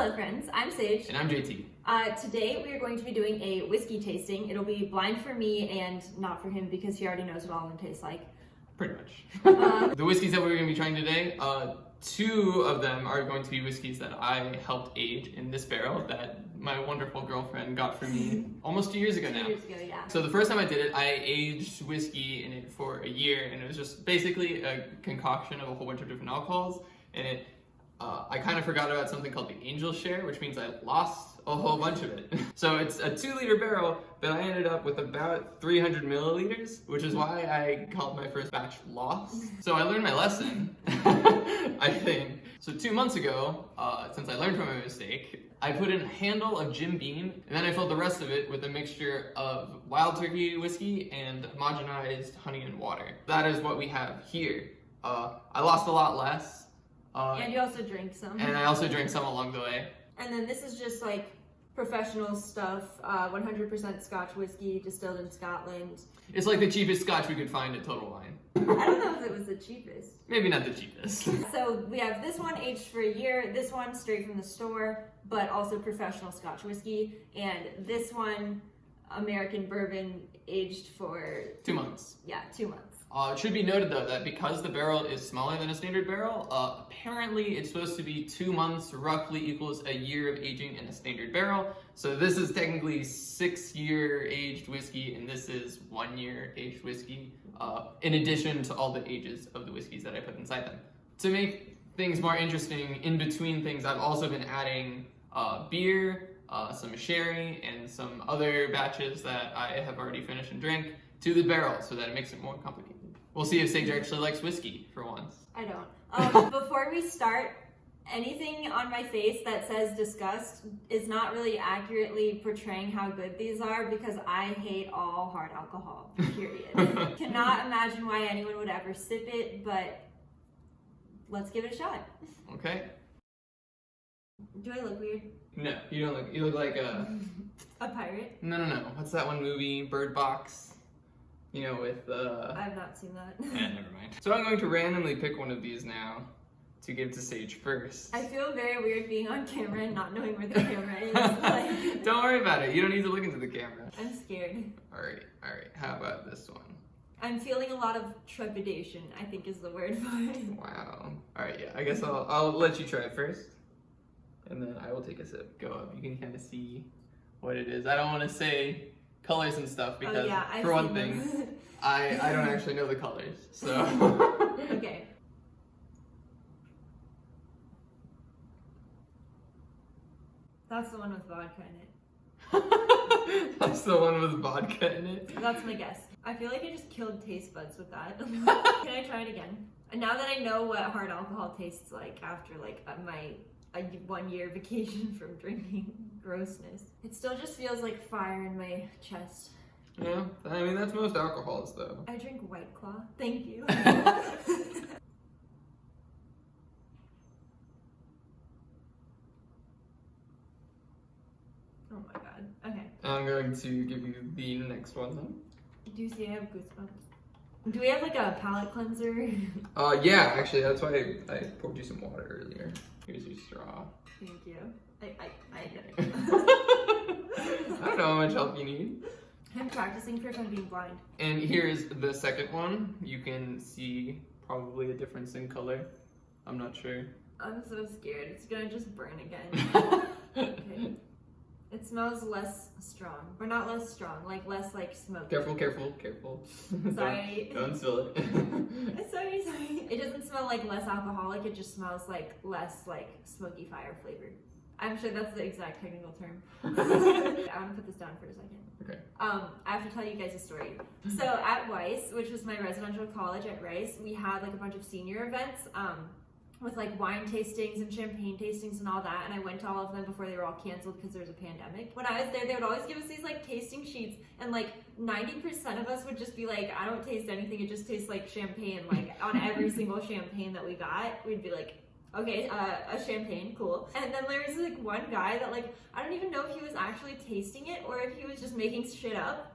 Hello friends, I'm Sage. And I'm JT. Today we are going to be doing a whiskey tasting. It'll be blind for me and not for him because he already knows what all of them taste like. Pretty much. The whiskeys that we're going to be trying today, two of them are going to be whiskeys that I helped age in this barrel that my wonderful girlfriend got for me almost 2 years ago now. 2 years ago, yeah. So the first time I did it, I aged whiskey in it for a year, and it was just basically a concoction of a whole bunch of different alcohols, and it I kind of forgot about something called the angel share, which means I lost a whole bunch of it. So it's a 2-liter barrel, but I ended up with about 300 milliliters, which is why I called my first batch lost. So I learned my lesson, I think. So 2 months ago, since I learned from my mistake, I put in a handle of Jim Beam, and then I filled the rest of it with a mixture of wild turkey whiskey and homogenized honey and water. That is what we have here. I lost a lot less. And you also drink some. And I also drank some along the way. And then this is just like professional stuff, 100% Scotch whiskey distilled in Scotland. It's like the cheapest Scotch we could find at Total Wine. I don't know if it was the cheapest. Maybe not the cheapest. So we have this one aged for a year, this one straight from the store, but also professional Scotch whiskey, and this one American bourbon aged for 2 months. Yeah, 2 months. It should be noted though that because the barrel is smaller than a standard barrel, apparently it's supposed to be 2 months roughly equals a year of aging in a standard barrel. So this is technically 6-year aged whiskey, and this is 1 year aged whiskey, in addition to all the ages of the whiskeys that I put inside them. To make things more interesting, in between things, I've also been adding beer, some sherry, and some other batches that I have already finished and drank to the barrel so that it makes it more complicated. We'll see if Sage actually likes whiskey for once. I don't. Before we start, anything on my face that says disgust is not really accurately portraying how good these are because I hate all hard alcohol, period. Cannot imagine why anyone would ever sip it, but let's give it a shot. Okay. Do I look weird? No, you don't look, you look like a pirate? No. What's that one movie, Bird Box? You know, with I've not seen that. Yeah, never mind. So I'm going to randomly pick one of these now to give to Sage first. I feel very weird being on camera and not knowing where the camera is. Like... Don't worry about it. You don't need to look into the camera. I'm scared. Alright. How about this one? I'm feeling a lot of trepidation, I think is the word for it. Wow. Alright, yeah. I guess I'll let you try it first. And then I will take a sip. Go up. You can kind of see what it is. I don't want to say colors and stuff because for one thing, I don't actually know the colors, so. Okay. That's the one with vodka in it. That's the one with vodka in it? That's my guess. I feel like I just killed taste buds with that. Can I try it again? And now that I know what hard alcohol tastes like after like a 1 year vacation from drinking grossness. It still just feels like fire in my chest. Yeah, I mean that's most alcohols though. I drink White Claw. Thank you. Oh my god. Okay. I'm going to give you the next one then. Do you see I have goosebumps? Do we have like a palate cleanser? Yeah, actually that's why I poured you some water earlier. Here's your straw. Thank you. I don't know how much help you need. I'm practicing for from being blind. And here's the second one. You can see probably a difference in color. I'm not sure. I'm so scared. It's gonna just burn again. Okay. It smells less strong. Or not less strong, like less like smoky. Careful. Sorry. Don't spill it. Sorry. It doesn't smell like less alcoholic, it just smells like less like smoky fire flavored. I'm sure that's the exact technical term. I want to put this down for a second. Okay. I have to tell you guys a story. So at Rice, which was my residential college at Rice, we had like a bunch of senior events with like wine tastings and champagne tastings and all that, and I went to all of them before they were all canceled because there was a pandemic. When I was there, they would always give us these like tasting sheets, and like 90% of us would just be like, I don't taste anything, it just tastes like champagne. Like on every single champagne that we got, we'd be like, okay, a champagne, cool. And then there was like one guy that like, I don't even know if he was actually tasting it or if he was just making shit up.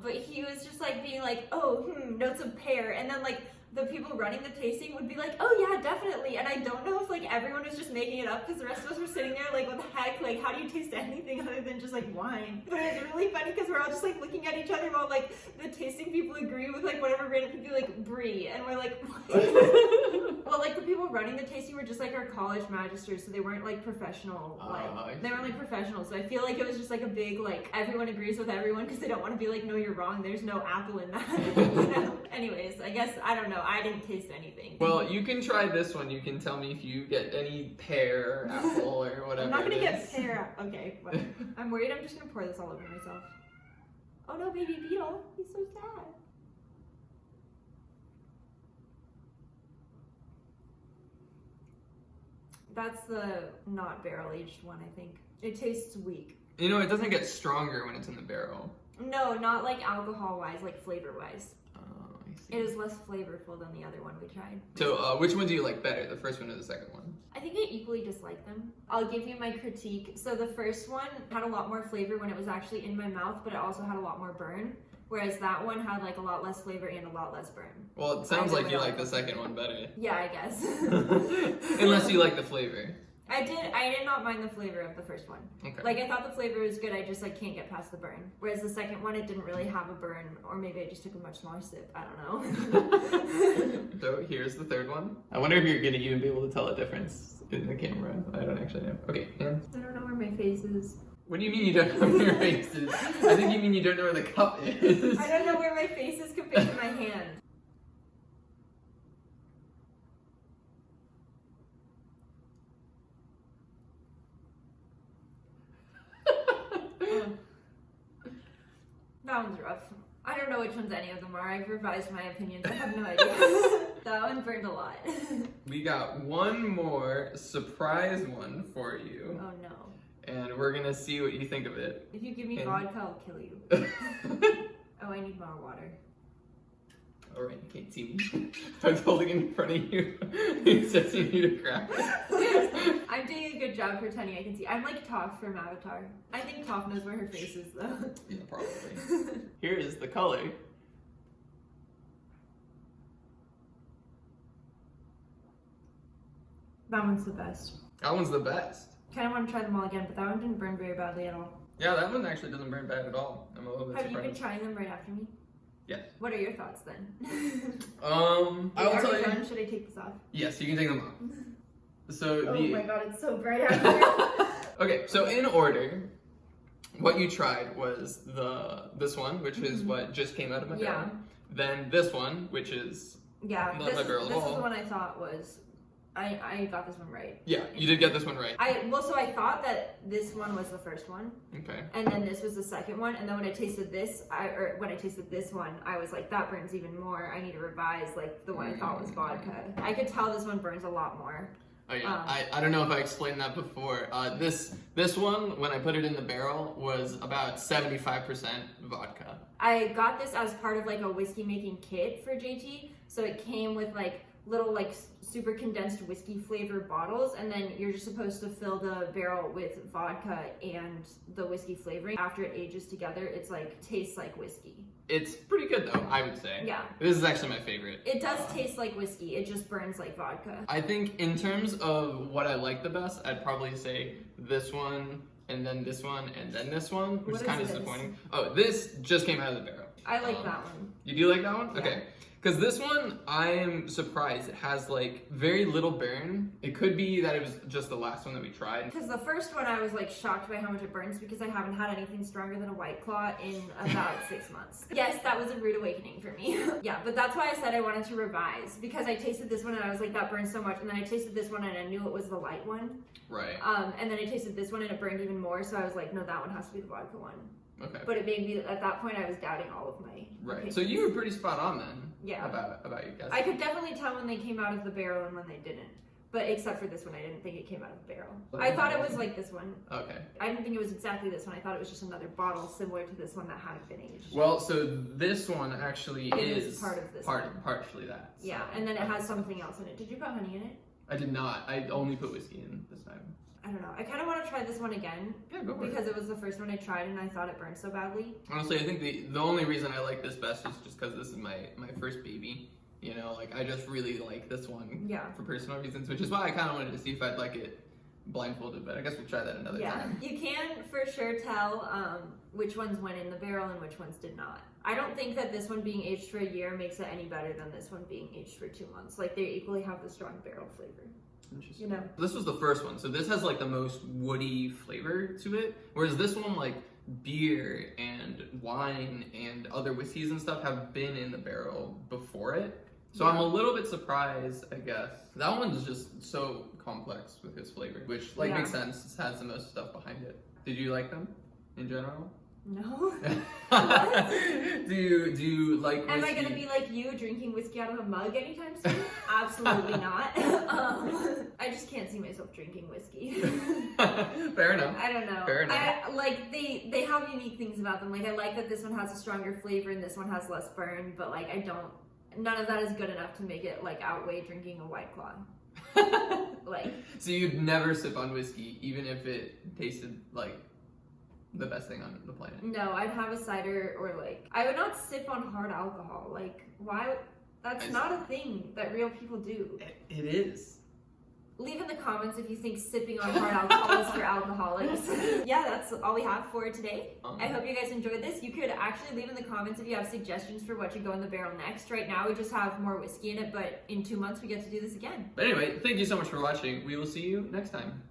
But he was just like being like, oh, notes of pear. And then like the people running the tasting would be like, oh yeah, definitely. And I don't know if like everyone was just making it up because the rest of us were sitting there like, what the heck? Like, how do you taste anything other than just like wine? But it's really funny because we're all just like looking at each other while like the tasting people agree with like whatever random people like brie, and we're like, what? Well, like the people running the tasting were just like our college magisters, so they weren't like professional. Like they weren't like professionals. So I feel like it was just like a big like everyone agrees with everyone because they don't want to be like, no, you're wrong. There's no apple in that. You know? Anyways, I guess I don't know. I didn't taste anything. Well, you can try this one. You can tell me if you get any pear, apple, or whatever. I'm not gonna get pear. Okay, well, I'm worried. I'm just gonna pour this all over myself. Oh no, baby beetle. He's so sad. That's the not barrel aged one, I think. It tastes weak. You know, it doesn't get stronger when it's in the barrel. No, not like alcohol wise, like flavor wise. Oh, I see. It is less flavorful than the other one we tried. So, which one do you like better, the first one or the second one? I think I equally dislike them. I'll give you my critique. So the first one had a lot more flavor when it was actually in my mouth, but it also had a lot more burn. Whereas that one had like a lot less flavor and a lot less burn. Well, it sounds like you like the second one better. Yeah, I guess. Unless you like the flavor. I did not mind the flavor of the first one. Okay. Like I thought the flavor was good, I just like can't get past the burn. Whereas the second one, it didn't really have a burn, or maybe I just took a much smaller sip, I don't know. So here's the third one. I wonder if you're gonna even be able to tell a difference in the camera. I don't actually know. Okay, and I don't know where my face is. what do you mean you don't know where your face is? I think you mean you don't know where the cup is. I don't know where my face is compared to my hand. That one's rough. I don't know which ones any of them are. I've revised my opinions. I have no idea. That one burned a lot. We got one more surprise one for you. Oh no. And we're gonna see what you think of it. If you give me And- vodka, I'll kill you. Oh, I need more water. Alright, you can't see me. I was holding it in front of you. Expecting you to crack it. I'm doing a good job pretending I can see. I'm like Toph from Avatar. I think Toph knows where her face is though. Yeah, probably. Here is the color. That one's the best. That one's the best. Kind of want to try them all again, but that one didn't burn very badly at all. Yeah, that one actually doesn't burn bad at all. I'm a little bit Have you surprised. been trying them right after me? Yes. What are your thoughts then? I will Are tell we you. done? Should I take this off? Yes, you can take them off. So Oh my god, it's so bright out here. Okay, so in order, what you tried was this one, which is what just came out of my barrel. Yeah. Then this one, which is Yeah, Not my barrel at this is all. the one I thought was. I got this one right. yeah, you did get this one right. So I thought that this one was the first one, Okay. and then this was the second one, and then when I tasted this, when I tasted this one, I was like, that burns even more. I need to revise like the one I thought was vodka. I could tell this one burns a lot more. Oh yeah, I don't know if I explained that before. This one, when I put it in the barrel, was about 75% vodka. I got this as part of like a whiskey making kit for JT, so it came with like little like super condensed whiskey flavored bottles, and then you're just supposed to fill the barrel with vodka and the whiskey flavoring. After it ages together, it's like tastes like whiskey. It's pretty good though, I would say. Yeah. This is actually my favorite. It does taste like whiskey, it just burns like vodka. I think in terms of what I like the best, I'd probably say this one, and then this one, and then this one, which What is kind is of this? disappointing. Oh, this just came out of the barrel. I like that one. You do like that one? Yeah. Okay. Because this one, I am surprised. It has like very little burn. It could be that it was just the last one that we tried. Because the first one I was like shocked by how much it burns because I haven't had anything stronger than a White Claw in about 6 months. Yes, that was a rude awakening for me. Yeah, but that's why I said I wanted to revise, because I tasted this one and I was like, that burns so much, and then I tasted this one and I knew it was the light one. Right. And then I tasted this one and it burned even more, so I was like, no, that one has to be the vodka one. Okay. But it made me, at that point I was doubting all of my Right. opinions. So you were pretty spot on then. Yeah. About your guess. I could definitely tell when they came out of the barrel and when they didn't. But except for this one, I didn't think it came out of the barrel. I thought it was like this one. Okay. I didn't think it was exactly this one. I thought it was just another bottle similar to this one that hadn't been aged. Well, so this one actually It is is part of this one. partially that. So. Yeah, and then it has something else in it. Did you put honey in it? I did not. I only put whiskey in this time. I don't know. I kind of want to try this one again Yeah, go for because it. it was the first one I tried and I thought it burned so badly. Honestly, I think the only reason I like this best is just because this is my first baby. You know, like I just really like this one Yeah. for personal reasons, which is why I kind of wanted to see if I'd like it blindfolded, but I guess we'll try that another time. You can for sure tell which ones went in the barrel and which ones did not. I don't think that this one being aged for a year makes it any better than this one being aged for 2 months. Like they equally have the strong barrel flavor. Interesting. You know. This was the first one, so this has like the most woody flavor to it, whereas this one, like beer and wine and other whiskeys and stuff have been in the barrel before it. So I'm a little bit surprised, I guess. That one's just so complex with its flavor, which like makes sense. It has the most stuff behind it. Did you like them in general? No. do you like whiskey? Am I gonna be like you, drinking whiskey out of a mug anytime soon? Absolutely not. I just can't see myself drinking whiskey. Fair enough. I don't know. Fair enough. They have unique things about them. Like I like that this one has a stronger flavor and this one has less burn, but like none of that is good enough to make it like outweigh drinking a White Claw. Like. So you'd never sip on whiskey, even if it tasted like the best thing on the planet? No, I'd have a cider or like I would not sip on hard alcohol. Like why? That's not a thing that real people do. It is. Leave in the comments if you think sipping on hard alcohol is for alcoholics. Yeah, that's all we have for today. I hope you guys enjoyed this. You could actually leave in the comments if you have suggestions for what should go in the barrel next. Right now we just have more whiskey in it, but in 2 months we get to do this again. But anyway, thank you so much for watching. We will see you next time.